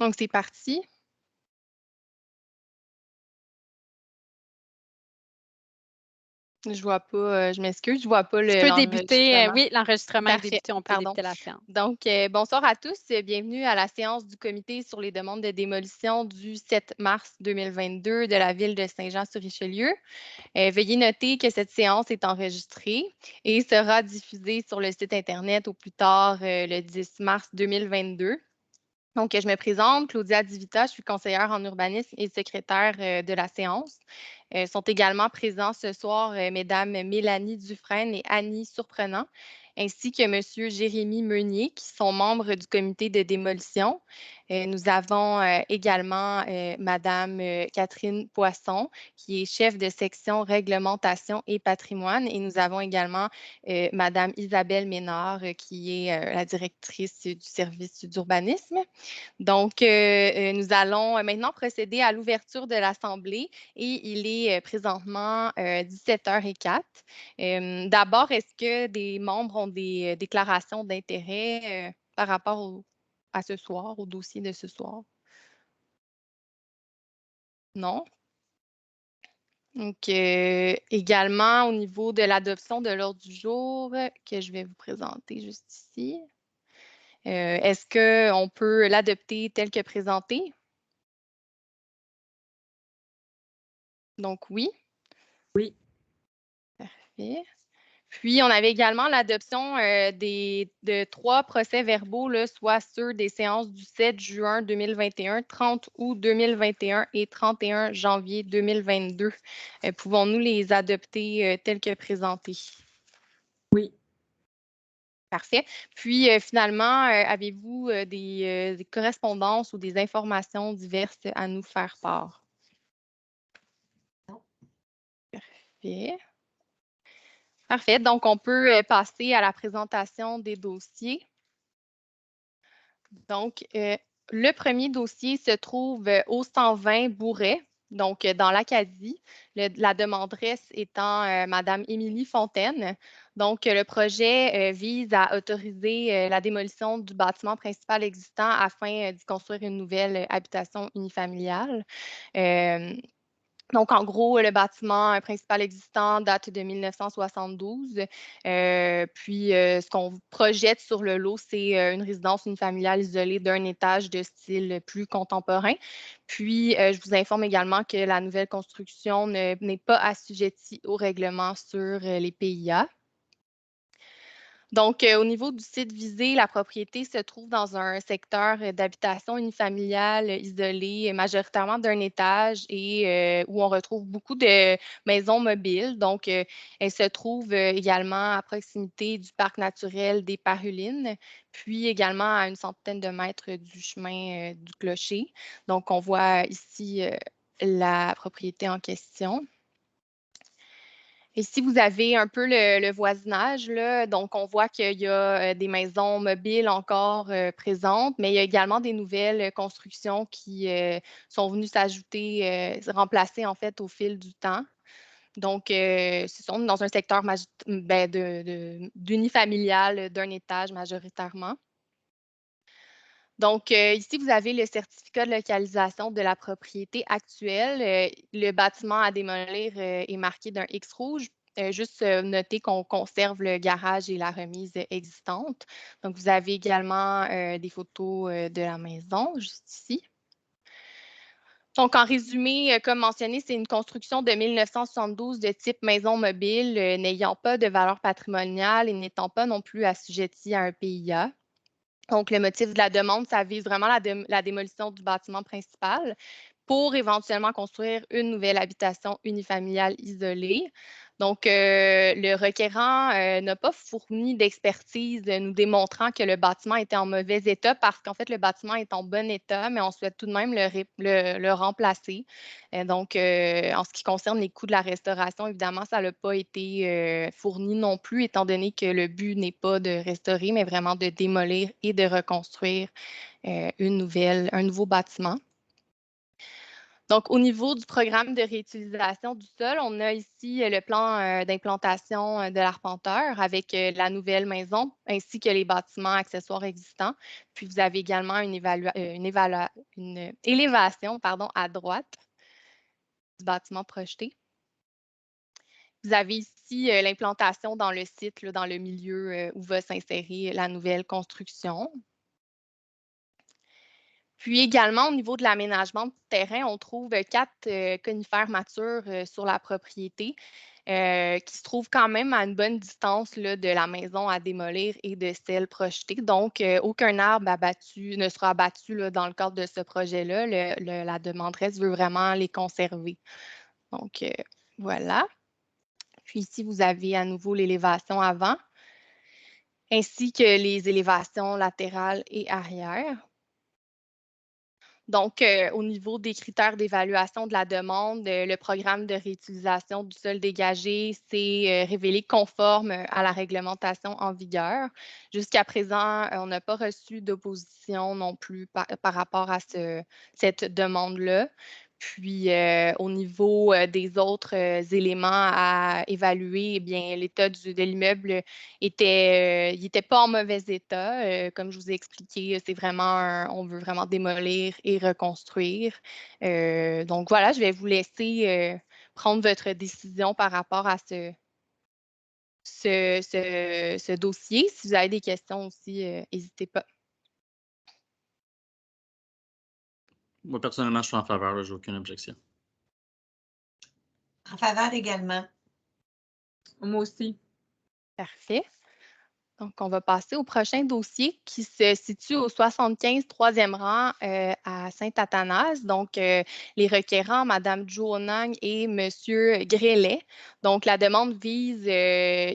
Donc, c'est parti. Je vois pas, je m'excuse, je vois pas Tu peux débuter, l'enregistrement. oui, l'enregistrement est Parfait, débuté, on peut pardon. débuter la séance. Donc, bonsoir à tous. Bienvenue à la séance du comité sur les demandes de démolition du 7 mars 2022 de la ville de Saint-Jean-sur-Richelieu. Veuillez noter que cette séance est enregistrée et sera diffusée sur le site Internet au plus tard le 10 mars 2022. Donc, je me présente, Claudia Divita, je suis conseillère en urbanisme et secrétaire de la séance. Sont également présents ce soir Mesdames Mélanie Dufresne et Annie Surprenant, ainsi que Monsieur Jérémy Meunier, qui sont membres du comité de démolition. Nous avons également Madame Catherine Poisson, qui est chef de section réglementation et patrimoine. Et nous avons également Madame Isabelle Ménard, qui est la directrice du service d'urbanisme. Donc, nous allons maintenant procéder à l'ouverture de l'Assemblée et il est présentement 17h04. D'abord, est-ce que des membres ont des déclarations d'intérêt par rapport à ce soir, au dossier de ce soir? Non? Donc, également, au niveau de l'adoption de l'ordre du jour que je vais vous présenter juste ici, est-ce qu'on peut l'adopter tel que présenté? Donc, oui. Oui. Parfait. Puis, on avait également l'adoption de 3 procès-verbaux, soit ceux des séances du 7 juin 2021, 30 août 2021 et 31 janvier 2022. Pouvons-nous les adopter tels que présentés? Oui. Parfait. Puis, finalement, avez-vous des correspondances ou des informations diverses à nous faire part? Non. Parfait. Parfait. Donc, on peut passer à la présentation des dossiers. Donc, le premier dossier se trouve au 120 Bourret, donc dans l'Acadie. La demanderesse étant Madame Émilie Fontaine. Donc, le projet vise à autoriser la démolition du bâtiment principal existant afin d'y construire une nouvelle habitation unifamiliale. Donc, en gros, le bâtiment principal existant date de 1972. Puis, ce qu'on projette sur le lot, c'est une résidence unifamiliale isolée d'un étage de style plus contemporain. Puis, je vous informe également que la nouvelle construction n'est pas assujettie au règlement sur les PIA. Donc, au niveau du site visé, la propriété se trouve dans un secteur d'habitation unifamiliale isolé, majoritairement d'un étage et où on retrouve beaucoup de maisons mobiles. Donc, elle se trouve également à proximité du parc naturel des Parulines, puis également à une centaine de mètres du chemin du clocher. Donc, on voit ici la propriété en question. Et si vous avez un peu le voisinage, là, donc on voit qu'il y a des maisons mobiles encore présentes, mais il y a également des nouvelles constructions qui sont venues s'ajouter, remplacer en fait au fil du temps. Donc, ce sont dans un secteur d'unifamilial d'un étage majoritairement. Donc, ici, vous avez le certificat de localisation de la propriété actuelle. Le bâtiment à démolir est marqué d'un X rouge. Juste noter qu'on conserve le garage et la remise existante. Donc, vous avez également des photos de la maison, juste ici. Donc, en résumé, comme mentionné, c'est une construction de 1972 de type maison mobile, n'ayant pas de valeur patrimoniale et n'étant pas non plus assujettie à un PIA. Donc, le motif de la demande, ça vise vraiment la démolition du bâtiment principal pour éventuellement construire une nouvelle habitation unifamiliale isolée. Donc, le requérant n'a pas fourni d'expertise nous démontrant que le bâtiment était en mauvais état parce qu'en fait, le bâtiment est en bon état, mais on souhaite tout de même le remplacer. Donc, en ce qui concerne les coûts de la restauration, évidemment, ça n'a pas été fourni non plus, étant donné que le but n'est pas de restaurer, mais vraiment de démolir et de reconstruire un nouveau bâtiment. Donc, au niveau du programme de réutilisation du sol, on a ici le plan d'implantation de l'arpenteur avec la nouvelle maison ainsi que les bâtiments accessoires existants. Puis, vous avez également une élévation à droite du bâtiment projeté. Vous avez ici l'implantation dans le site, là, dans le milieu où va s'insérer la nouvelle construction. Puis également, au niveau de l'aménagement de terrain, on trouve 4 conifères matures sur la propriété qui se trouvent quand même à une bonne distance là, de la maison à démolir et de celle projetée. Donc, aucun arbre abattu ne sera abattu là, dans le cadre de ce projet-là. La demanderesse veut vraiment les conserver. Donc, voilà. Puis ici, vous avez à nouveau l'élévation avant, ainsi que les élévations latérales et arrière. Donc, au niveau des critères d'évaluation de la demande, le programme de réutilisation du sol dégagé s'est révélé conforme à la réglementation en vigueur. Jusqu'à présent, on n'a pas reçu d'opposition non plus par rapport à cette demande-là. Puis, au niveau des autres éléments à évaluer, eh bien, l'état de l'immeuble il n'était pas en mauvais état. Comme je vous ai expliqué, c'est vraiment, on veut vraiment démolir et reconstruire. Donc voilà, je vais vous laisser prendre votre décision par rapport à ce dossier. Si vous avez des questions aussi, n'hésitez pas. Moi, personnellement, je suis en faveur, je n'ai aucune objection. En faveur également. Moi aussi. Parfait. Donc, on va passer au prochain dossier qui se situe au 75 3e rang à Saint-Athanas. Donc, les requérants, Mme Joonang et M. Grellet. Donc, la demande vise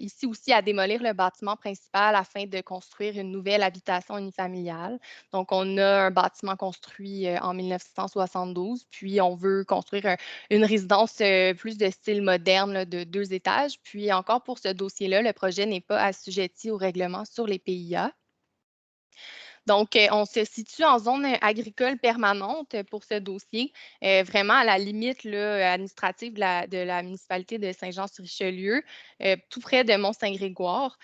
ici aussi à démolir le bâtiment principal afin de construire une nouvelle habitation unifamiliale. Donc, on a un bâtiment construit en 1972, puis on veut construire une résidence plus de style moderne là, de 2 étages. Puis encore pour ce dossier-là, le projet n'est pas assujetti au règlement sur les PIA. Donc, on se situe en zone agricole permanente pour ce dossier, vraiment à la limite là, administrative de la municipalité de Saint-Jean-sur-Richelieu, tout près de Mont-Saint-Grégoire.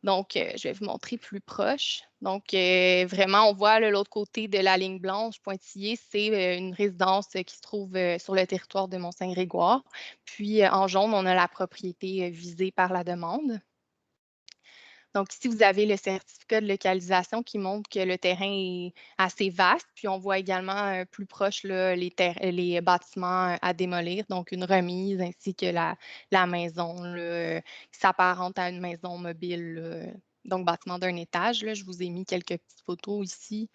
Donc, je vais vous montrer plus proche. Donc, vraiment, on voit l'autre côté de la ligne blanche pointillée, c'est une résidence qui se trouve sur le territoire de Mont-Saint-Grégoire. Puis, en jaune, on a la propriété visée par la demande. Donc, ici, vous avez le certificat de localisation qui montre que le terrain est assez vaste. Puis, on voit également plus proche là, les bâtiments à démolir, donc une remise ainsi que la maison là, qui s'apparente à une maison mobile, là, donc bâtiment d'un étage. Là. Je vous ai mis quelques petites photos ici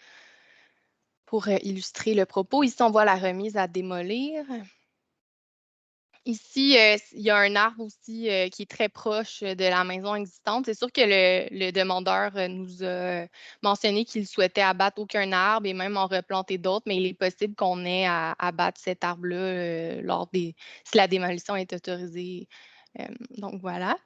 pour illustrer le propos. Ici, on voit la remise à démolir. Ici, il y a un arbre aussi qui est très proche de la maison existante. C'est sûr que le demandeur nous a mentionné qu'il souhaitait abattre aucun arbre et même en replanter d'autres, mais il est possible qu'on ait à abattre cet arbre-là si la démolition est autorisée. Donc voilà.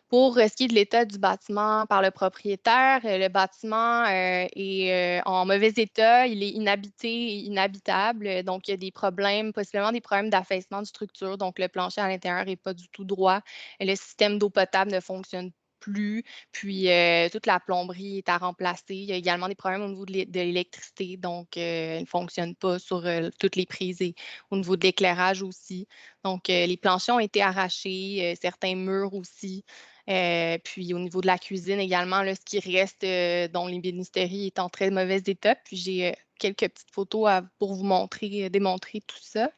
Pour ce qui est de l'état du bâtiment par le propriétaire, le bâtiment est en mauvais état, il est inhabité et inhabitable. Donc, il y a des problèmes, possiblement des problèmes d'affaissement de structure. Donc, le plancher à l'intérieur n'est pas du tout droit. Le système d'eau potable ne fonctionne plus. Puis, toute la plomberie est à remplacer. Il y a également des problèmes au niveau de l'électricité. Donc, elle ne fonctionne pas sur toutes les prises et au niveau de l'éclairage aussi. Donc, les planchers ont été arrachés, certains murs aussi. Puis au niveau de la cuisine également, là, ce qui reste dont l'ébénisterie est en très mauvais état. Puis j'ai quelques petites photos pour vous montrer, démontrer tout ça.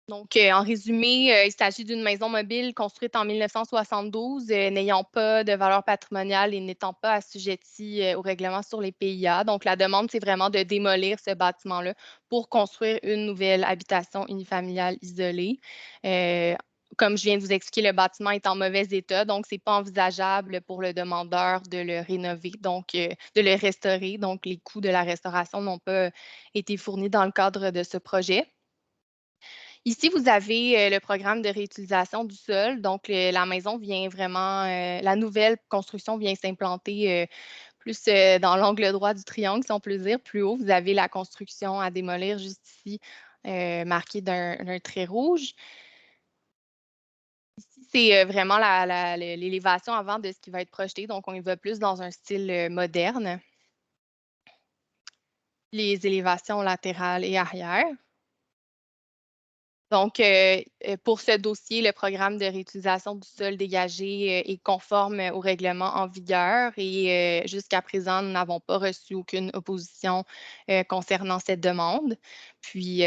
Donc, en résumé, il s'agit d'une maison mobile construite en 1972, n'ayant pas de valeur patrimoniale et n'étant pas assujettie au règlement sur les PIA. Donc, la demande, c'est vraiment de démolir ce bâtiment-là pour construire une nouvelle habitation unifamiliale isolée. Comme je viens de vous expliquer, le bâtiment est en mauvais état, donc ce n'est pas envisageable pour le demandeur de le rénover, donc de le restaurer. Donc, les coûts de la restauration n'ont pas été fournis dans le cadre de ce projet. Ici, vous avez le programme de réutilisation du sol. Donc, la maison vient vraiment, la nouvelle construction vient s'implanter plus dans l'angle droit du triangle, si on peut le dire. Plus haut, vous avez la construction à démolir juste ici, marquée d'un trait rouge. Ici, c'est vraiment l'élévation avant de ce qui va être projeté. Donc, on y va plus dans un style moderne. Les élévations latérales et arrière. Donc, pour ce dossier, le programme de réutilisation du sol dégagé est conforme au règlement en vigueur et jusqu'à présent, nous n'avons pas reçu aucune opposition concernant cette demande. Puis,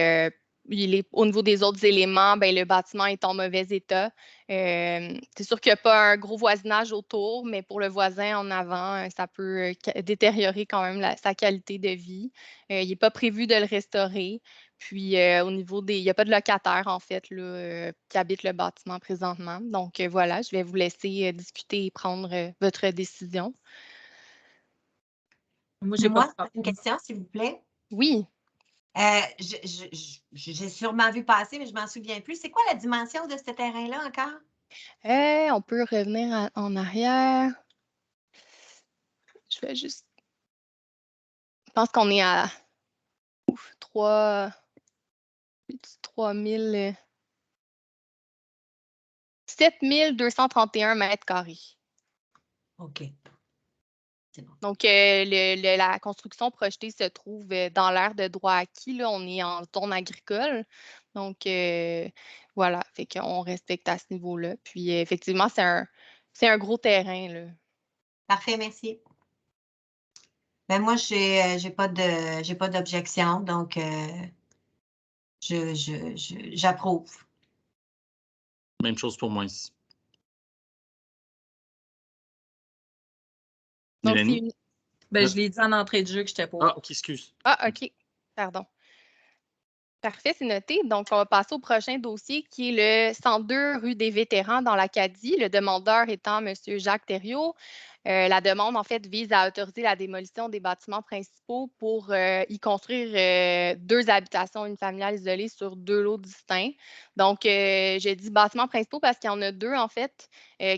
au niveau des autres éléments, ben, le bâtiment est en mauvais état. C'est sûr qu'il n'y a pas un gros voisinage autour, mais pour le voisin en avant, ça peut détériorer quand même sa qualité de vie. Il n'est pas prévu de le restaurer. Puis, au niveau il n'y a pas de locataire, en fait, là, qui habite le bâtiment présentement. Donc, voilà, je vais vous laisser discuter et prendre votre décision. Moi, j'ai Moi, pas une question, s'il vous plaît. Oui. J'ai sûrement vu passer, mais je ne m'en souviens plus. C'est quoi la dimension de ce terrain-là encore? On peut revenir en arrière. Je vais juste... Je pense qu'on est à 7231 mètres carrés. OK. C'est bon. Donc, la construction projetée se trouve dans l'aire de droit acquis. Là, on est en zone agricole. Donc, voilà, fait qu'on respecte à ce niveau-là. Puis, effectivement, c'est un gros terrain, là. Parfait, merci. Ben moi, j'ai pas d'objection, donc j'approuve. Même chose pour moi ici. Donc, c'est Mélanie? une... Ben, je l'ai dit en entrée de jeu que j'étais pour. Ah, OK, excuse. Ah, OK. Pardon. Parfait, c'est noté. Donc, on va passer au prochain dossier qui est le 102 rue des Vétérans dans l'Acadie, le demandeur étant M. Jacques Thériault. La demande, en fait, vise à autoriser la démolition des bâtiments principaux pour y construire 2 habitations unifamiliales isolées sur 2 lots distincts. Donc, je dis bâtiments principaux parce qu'il y en a 2, en fait,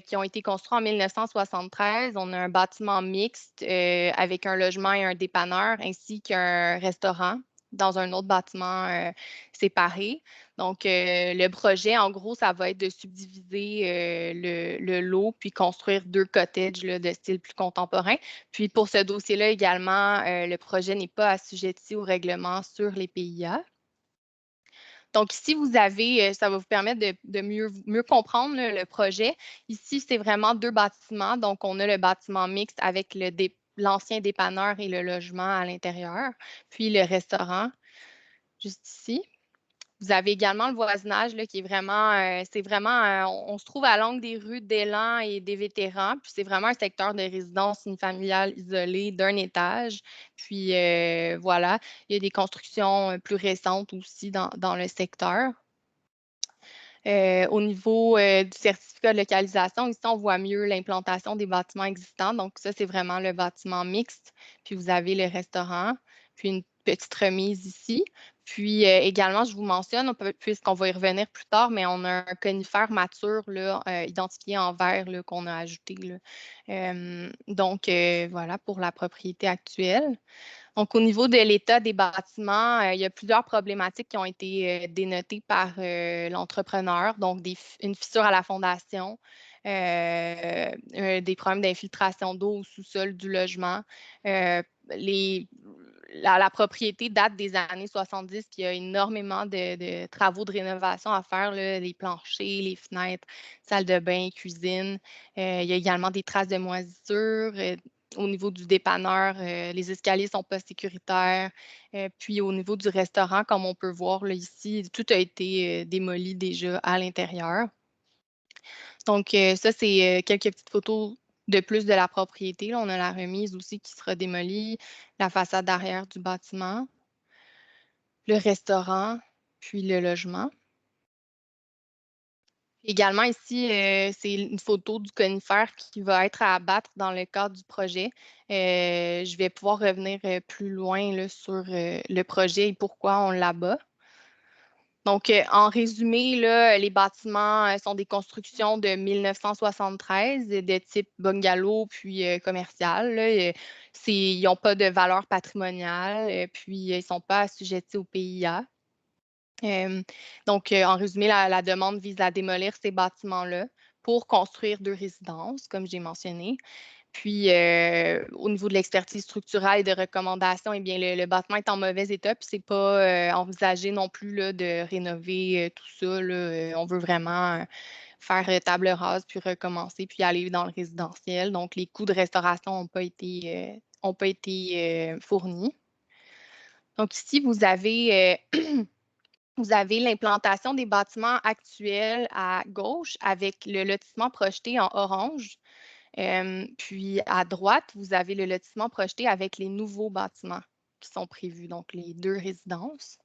qui ont été construits en 1973. On a un bâtiment mixte avec un logement et un dépanneur ainsi qu'un restaurant dans un autre bâtiment séparé. Donc, le projet, en gros, ça va être de subdiviser le lot puis construire 2 cottages là, de style plus contemporain. Puis, pour ce dossier-là également, le projet n'est pas assujetti au règlement sur les PIA. Donc, ici, vous avez, ça va vous permettre de mieux comprendre là, le projet. Ici, c'est vraiment 2 bâtiments. Donc, on a le bâtiment mixte avec l'ancien dépanneur et le logement à l'intérieur, puis le restaurant juste ici. Vous avez également le voisinage là, qui est vraiment, on se trouve à l'angle des rues d'Élan et des Vétérans, puis c'est vraiment un secteur de résidence unifamiliale isolé d'un étage. Puis voilà, il y a des constructions plus récentes aussi dans le secteur. Au niveau du certificat de localisation, ici, on voit mieux l'implantation des bâtiments existants. Donc, ça, c'est vraiment le bâtiment mixte. Puis, vous avez le restaurant, puis une petite remise ici. Puis, également, je vous mentionne, puisqu'on va y revenir plus tard, mais on a un conifère mature là, identifié en vert là, qu'on a ajouté. Là. Donc, voilà pour la propriété actuelle. Donc, au niveau de l'état des bâtiments, il y a plusieurs problématiques qui ont été dénotées par l'entrepreneur. Donc, une fissure à la fondation, des problèmes d'infiltration d'eau au sous-sol du logement. La propriété date des années 70, puis il y a énormément de travaux de rénovation à faire, là, les planchers, les fenêtres, salle de bain, cuisine. Il y a également des traces de moisissure. Au niveau du dépanneur, les escaliers ne sont pas sécuritaires. Puis au niveau du restaurant, comme on peut voir là, ici, tout a été démoli déjà à l'intérieur. Donc, ça, c'est quelques petites photos de plus de la propriété. Là, on a la remise aussi qui sera démolie, la façade arrière du bâtiment, le restaurant, puis le logement. Également, ici, c'est une photo du conifère qui va être à abattre dans le cadre du projet. Je vais pouvoir revenir plus loin là, sur le projet et pourquoi on l'abat. Donc, en résumé, là, les bâtiments sont des constructions de 1973 de type bungalow puis commercial. Là. Ils n'ont pas de valeur patrimoniale, puis ils ne sont pas assujettis au PIA. Donc, en résumé, la demande vise à démolir ces bâtiments-là pour construire 2 résidences, comme j'ai mentionné. Puis, au niveau de l'expertise structurelle et de recommandations, eh bien, le bâtiment est en mauvais état, puis c'est pas envisagé non plus là, de rénover tout ça. Là. On veut vraiment faire table rase, puis recommencer, puis aller dans le résidentiel. Donc, les coûts de restauration ont pas été fournis. Donc, ici, vous avez l'implantation des bâtiments actuels à gauche avec le lotissement projeté en orange. Puis à droite, vous avez le lotissement projeté avec les nouveaux bâtiments qui sont prévus, donc les 2 résidences.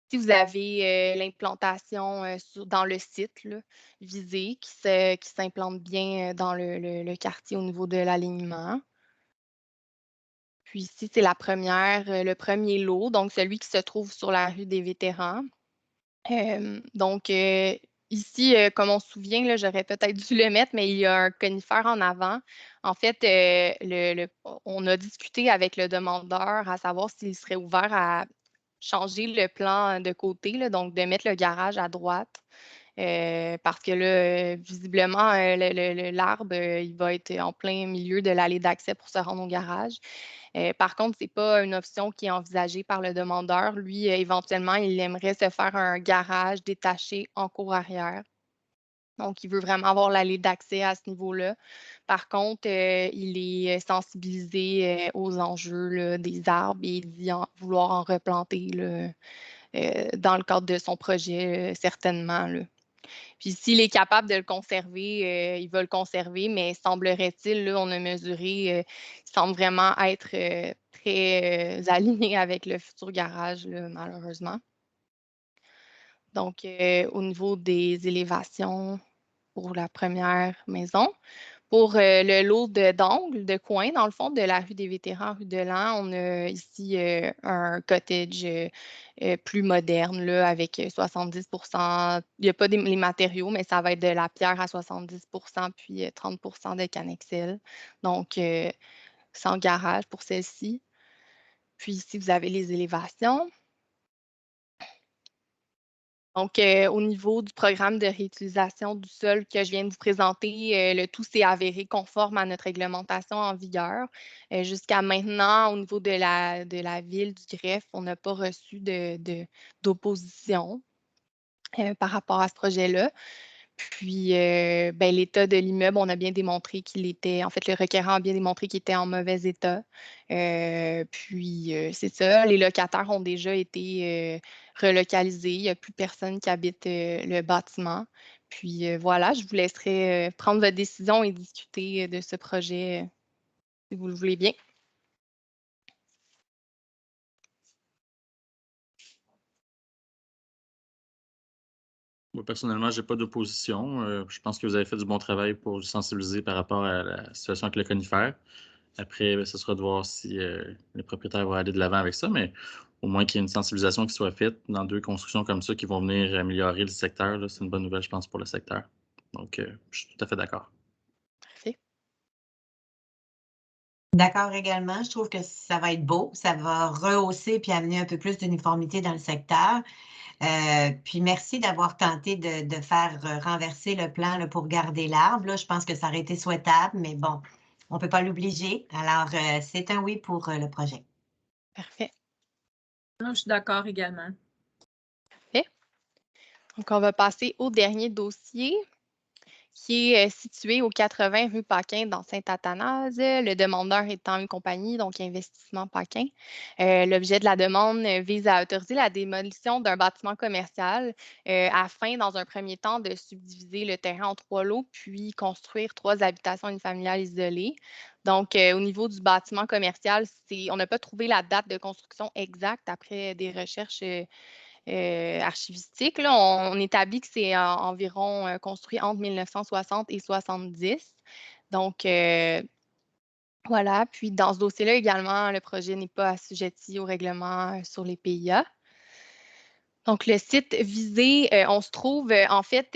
Si vous avez l'implantation dans le site là, visé qui s'implante bien dans le quartier au niveau de l'alignement. Puis ici, c'est le premier lot, donc celui qui se trouve sur la rue des Vétérans. Donc, ici, comme on se souvient, là, j'aurais peut-être dû le mettre, mais il y a un conifère en avant. En fait, on a discuté avec le demandeur à savoir s'il serait ouvert à changer le plan de côté, là, donc de mettre le garage à droite. Parce que là, visiblement, l'arbre, il va être en plein milieu de l'allée d'accès pour se rendre au garage. Par contre, ce n'est pas une option qui est envisagée par le demandeur. Lui, éventuellement, il aimerait se faire un garage détaché en cour arrière. Donc, il veut vraiment avoir l'allée d'accès à ce niveau-là. Par contre, il est sensibilisé aux enjeux là, des arbres et il dit vouloir en replanter là, dans le cadre de son projet, certainement. Là. Puis s'il est capable de le conserver, il va le conserver, mais semblerait-il, là, on a mesuré, il semble vraiment être très aligné avec le futur garage, là, malheureusement. Donc, au niveau des élévations pour la première maison, pour le lot d'angles, de coins, dans le fond, de la rue des Vétérans, rue de l'An, on a ici un cottage plus moderne, là, avec 70 il n'y a pas les matériaux, mais ça va être de la pierre à 70 puis 30 de Canexel. Donc, sans garage pour celle-ci. Puis ici, vous avez les élévations. Donc, au niveau du programme de réutilisation du sol que je viens de vous présenter, le tout s'est avéré conforme à notre réglementation en vigueur. Jusqu'à maintenant, au niveau de la ville du greffe, on n'a pas reçu d'opposition par rapport à ce projet-là. Puis, l'état de l'immeuble, on a bien démontré qu'il était, en fait, le requérant a bien démontré qu'il était en mauvais état. Puis, c'est ça, les locataires ont déjà été relocalisés. Il n'y a plus personne qui habite le bâtiment. Puis, voilà, je vous laisserai prendre votre décision et discuter de ce projet si vous le voulez bien. Moi, personnellement, je n'ai pas d'opposition. Je pense que vous avez fait du bon travail pour sensibiliser par rapport à la situation avec le conifère. Après, ben, ce sera de voir si le propriétaire va aller de l'avant avec ça, mais au moins qu'il y ait une sensibilisation qui soit faite dans 2 constructions comme ça qui vont venir améliorer le secteur. C'est une bonne nouvelle, je pense, pour le secteur. Donc, je suis tout à fait d'accord. Parfait. D'accord également. Je trouve que ça va être beau. Ça va rehausser puis amener un peu plus d'uniformité dans le secteur. Puis merci d'avoir tenté de faire renverser le plan là, pour garder l'arbre. Là. Je pense que ça aurait été souhaitable, mais bon, on ne peut pas l'obliger. Alors, c'est un oui pour le projet. Parfait. Non, je suis d'accord également. Parfait. Donc, on va passer au dernier dossier, qui est situé au 80 rue Paquin dans Saint-Athanase. Le demandeur étant une compagnie, donc Investissement Paquin. L'objet de la demande vise à autoriser la démolition d'un bâtiment commercial afin, dans un premier temps, de subdiviser le terrain en 3 lots, puis construire 3 habitations unifamiliales isolées. Donc, au niveau du bâtiment commercial, on n'a pas trouvé la date de construction exacte après des recherches archivistique. Là, on établit que c'est environ construit entre 1960 et 70. Donc, voilà. Puis, dans ce dossier-là également, le projet n'est pas assujetti au règlement sur les PIA. Donc, le site visé, on se trouve en fait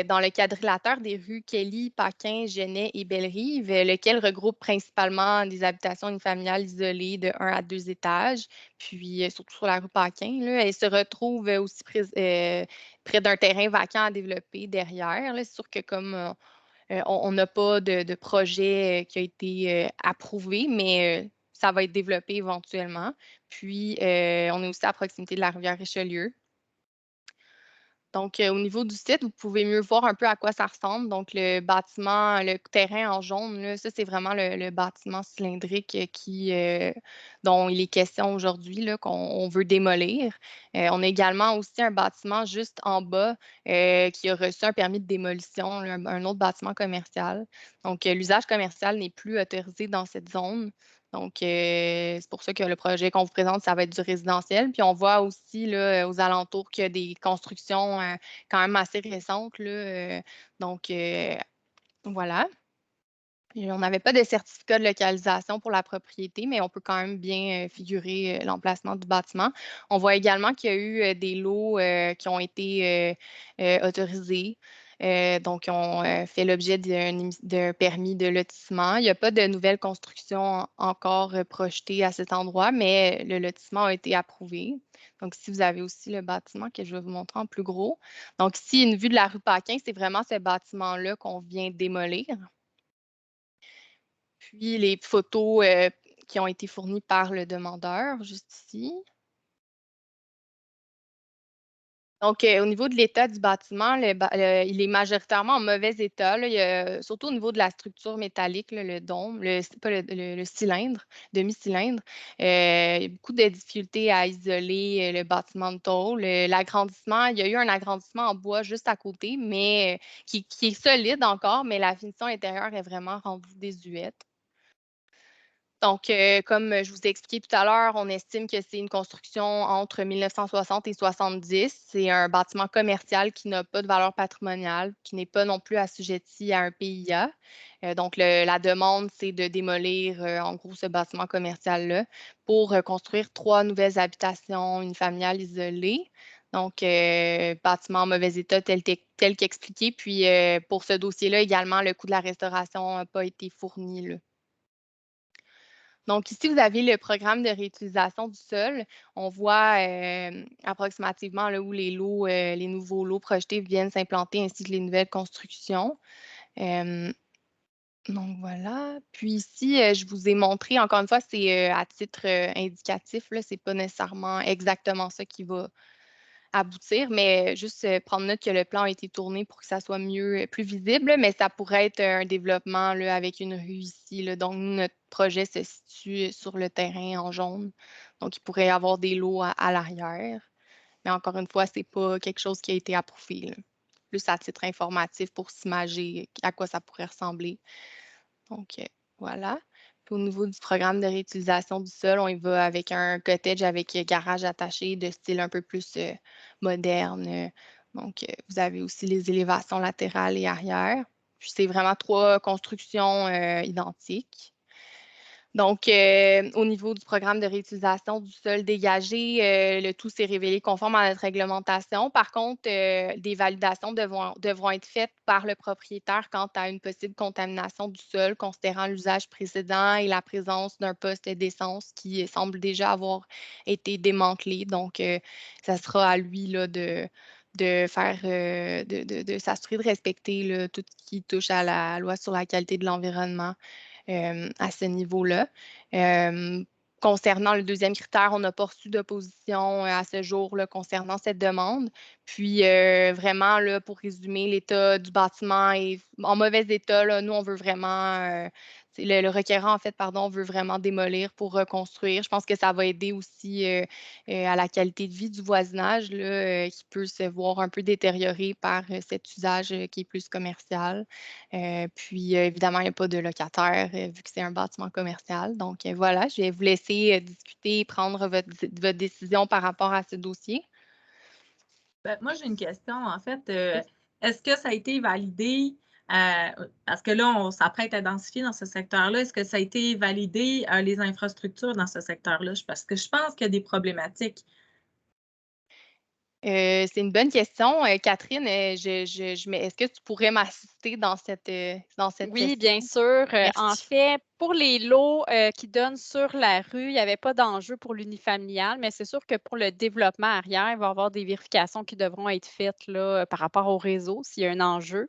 dans le quadrilatère des rues Kelly, Paquin, Genet et Bellerive, lequel regroupe principalement des habitations unifamiliales isolées de 1 à 2 étages, puis surtout sur la rue Paquin. Là, elle se retrouve aussi près d'un terrain vacant à développer derrière. Là. C'est sûr que comme on n'a pas de projet qui a été approuvé, mais ça va être développé éventuellement. Puis, on est aussi à proximité de la rivière Richelieu. Donc, au niveau du site, vous pouvez mieux voir un peu à quoi ça ressemble. Donc, le bâtiment, le terrain en jaune, là, ça, c'est vraiment le bâtiment cylindrique dont il est question aujourd'hui, là, qu'on veut démolir. On a également aussi un bâtiment juste en bas qui a reçu un permis de démolition, là, un autre bâtiment commercial. Donc, l'usage commercial n'est plus autorisé dans cette zone. Donc, c'est pour ça que le projet qu'on vous présente, ça va être du résidentiel. Puis, on voit aussi là, aux alentours qu'il y a des constructions quand même assez récentes. Là, donc, voilà. Et on n'avait pas de certificat de localisation pour la propriété, mais on peut quand même bien figurer l'emplacement du bâtiment. On voit également qu'il y a eu des lots qui ont été autorisés. Donc, ils ont fait l'objet d'un permis de lotissement. Il n'y a pas de nouvelles constructions encore projetées à cet endroit, mais le lotissement a été approuvé. Donc, ici, vous avez aussi le bâtiment que je vais vous montrer en plus gros. Donc, ici, une vue de la rue Paquin, c'est vraiment ce bâtiment-là qu'on vient démolir. Puis les photos qui ont été fournies par le demandeur, juste ici. Donc, au niveau de l'état du bâtiment, il est majoritairement en mauvais état. Là. Surtout au niveau de la structure métallique, là, le dôme, pas le cylindre, demi-cylindre. Il y a beaucoup de difficultés à isoler le bâtiment de tôle. L'agrandissement, il y a eu un agrandissement en bois juste à côté, mais qui est solide encore, mais la finition intérieure est vraiment rendue désuète. Donc, comme je vous ai expliqué tout à l'heure, on estime que c'est une construction entre 1960 et 70. C'est un bâtiment commercial qui n'a pas de valeur patrimoniale, qui n'est pas non plus assujetti à un PIA. Donc, la demande, c'est de démolir, en gros, ce bâtiment commercial-là pour construire 3 nouvelles habitations unifamiliales isolées. Donc, bâtiment en mauvais état tel qu'expliqué. Puis, pour ce dossier-là, également, le coût de la restauration n'a pas été fourni, là. Donc, ici, vous avez le programme de réutilisation du sol. On voit approximativement là, où les nouveaux lots projetés viennent s'implanter ainsi que les nouvelles constructions. Donc, voilà. Puis ici, je vous ai montré, encore une fois, c'est à titre indicatif. Ce n'est pas nécessairement exactement ça qui va aboutir, mais juste prendre note que le plan a été tourné pour que ça soit plus visible, mais ça pourrait être un développement là, avec une rue ici. Là. Donc, nous, notre projet se situe sur le terrain en jaune. Donc, il pourrait y avoir des lots à l'arrière. Mais encore une fois, ce n'est pas quelque chose qui a été approuvé. Là. Plus à titre informatif pour s'imager à quoi ça pourrait ressembler. Donc, voilà. Puis au niveau du programme de réutilisation du sol, on y va avec un cottage avec garage attaché de style un peu plus moderne. Donc, vous avez aussi les élévations latérales et arrière. Puis, c'est vraiment 3 constructions identiques. Donc, au niveau du programme de réutilisation du sol dégagé, le tout s'est révélé conforme à notre réglementation. Par contre, des validations devront être faites par le propriétaire quant à une possible contamination du sol, considérant l'usage précédent et la présence d'un poste d'essence qui semble déjà avoir été démantelé. Donc, ça sera à lui là, de faire, de s'assurer de respecter là, tout ce qui touche à la loi sur la qualité de l'environnement. À ce niveau-là. Concernant le deuxième critère, on n'a pas reçu d'opposition à ce jour là, concernant cette demande. Puis, vraiment, là, pour résumer, l'état du bâtiment est en mauvais état. Là. Nous, on veut vraiment, le requérant, en fait, pardon, veut vraiment démolir pour reconstruire. Je pense que ça va aider aussi à la qualité de vie du voisinage là, qui peut se voir un peu détérioré par cet usage qui est plus commercial. Puis, évidemment, il n'y a pas de locataire vu que c'est un bâtiment commercial. Donc, voilà, je vais vous laisser discuter et prendre votre décision par rapport à ce dossier. Ben, moi, j'ai une question. En fait, est-ce que ça a été validé? Parce que là, on s'apprête à densifier dans ce secteur-là. Est-ce que ça a été validé, les infrastructures dans ce secteur-là? Parce que je pense qu'il y a des problématiques. C'est une bonne question. Catherine, est-ce que tu pourrais m'assister dans cette Oui, question? bien sûr. En Merci. fait, pour les lots qui donnent sur la rue, il n'y avait pas d'enjeu pour l'unifamilial, mais c'est sûr que pour le développement arrière, il va y avoir des vérifications qui devront être faites là, par rapport au réseau s'il y a un enjeu.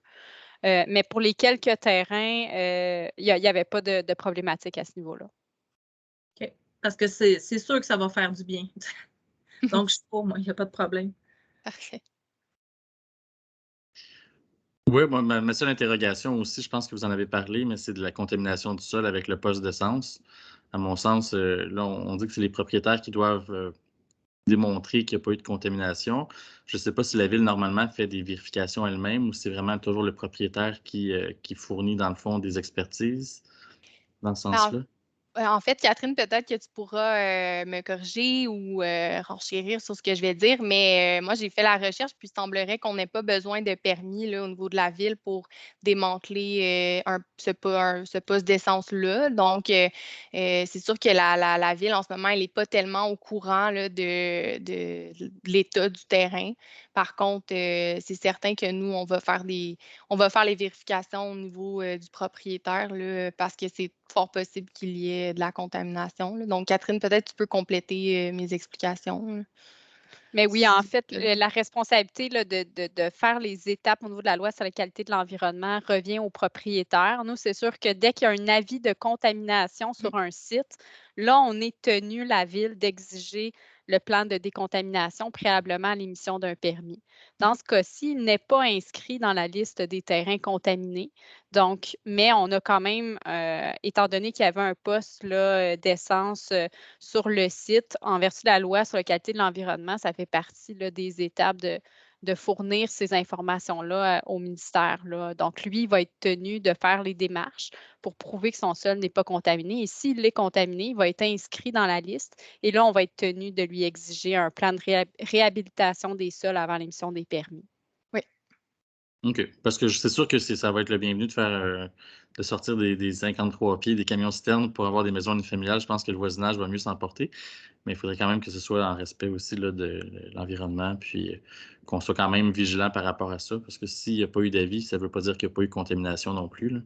Mais pour les quelques terrains, il n'y avait pas de problématique à ce niveau-là. OK. Parce que c'est sûr que ça va faire du bien. Donc, je suis pour moi, il n'y a pas de problème. Parfait. Oui, moi, ma seule interrogation aussi, je pense que vous en avez parlé, mais c'est de la contamination du sol avec le poste d'essence. À mon sens, là, on dit que c'est les propriétaires qui doivent démontrer qu'il n'y a pas eu de contamination. Je ne sais pas si la Ville, normalement, fait des vérifications elle-même ou c'est vraiment toujours le propriétaire qui fournit, dans le fond, des expertises dans ce Alors, sens-là. En fait, Catherine, peut-être que tu pourras me corriger ou renchérir sur ce que je vais dire, mais moi, j'ai fait la recherche, puis il semblerait qu'on n'ait pas besoin de permis là, au niveau de la ville pour démanteler ce poste d'essence-là. Donc, c'est sûr que la ville, en ce moment, elle n'est pas tellement au courant là, de l'état du terrain. Par contre, c'est certain que nous, on va faire les vérifications au niveau du propriétaire là, parce que c'est fort possible qu'il y ait de la contamination, là. Donc, Catherine, peut-être tu peux compléter mes explications, là. Mais oui, en Si- fait, la responsabilité là, de faire les étapes au niveau de la loi sur la qualité de l'environnement revient au propriétaire. Nous, c'est sûr que dès qu'il y a un avis de contamination sur un site, là, on est tenu, la Ville, d'exiger le plan de décontamination préalablement à l'émission d'un permis. Dans ce cas-ci, il n'est pas inscrit dans la liste des terrains contaminés. Donc, mais on a quand même, étant donné qu'il y avait un poste là, d'essence sur le site, en vertu de la loi sur la qualité de l'environnement, ça fait partie là, des étapes de fournir ces informations-là au ministère, là. Donc, lui, il va être tenu de faire les démarches pour prouver que son sol n'est pas contaminé. Et s'il est contaminé, il va être inscrit dans la liste. Et là, on va être tenu de lui exiger un plan de réhabilitation des sols avant l'émission des permis. Oui. OK. Parce que c'est sûr que ça va être le bienvenu de sortir des 53 pieds, des camions citernes pour avoir des maisons unifamiliales. Je pense que le voisinage va mieux s'en porter. Mais il faudrait quand même que ce soit en respect aussi là, de l'environnement, puis qu'on soit quand même vigilant par rapport à ça. Parce que s'il n'y a pas eu d'avis, ça ne veut pas dire qu'il n'y a pas eu de contamination non plus, là.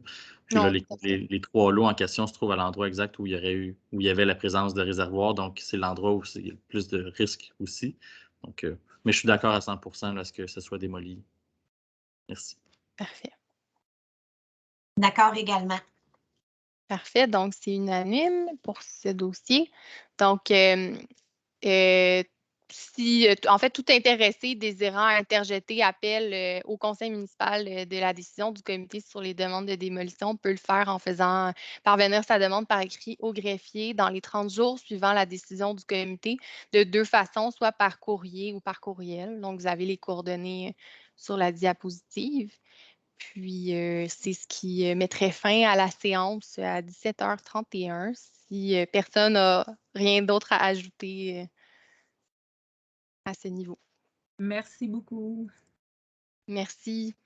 Puis là, Non, tout à fait. les 3 lots en question se trouvent à l'endroit exact où il y avait la présence de réservoirs. Donc, c'est l'endroit où il y a le plus de risques aussi. Donc, mais je suis d'accord à 100% là, à ce que ce soit démoli. Merci. Parfait. D'accord également. Parfait. Donc, c'est unanime pour ce dossier. Donc, si, en fait, tout intéressé désirant interjeter appel au conseil municipal de la décision du comité sur les demandes de démolition peut le faire en faisant parvenir sa demande par écrit au greffier dans les 30 jours suivant la décision du comité de 2 façons, soit par courrier ou par courriel. Donc, vous avez les coordonnées sur la diapositive. Puis, c'est ce qui mettrait fin à la séance à 17h31 si personne n'a rien d'autre à ajouter à ce niveau. Merci beaucoup. Merci.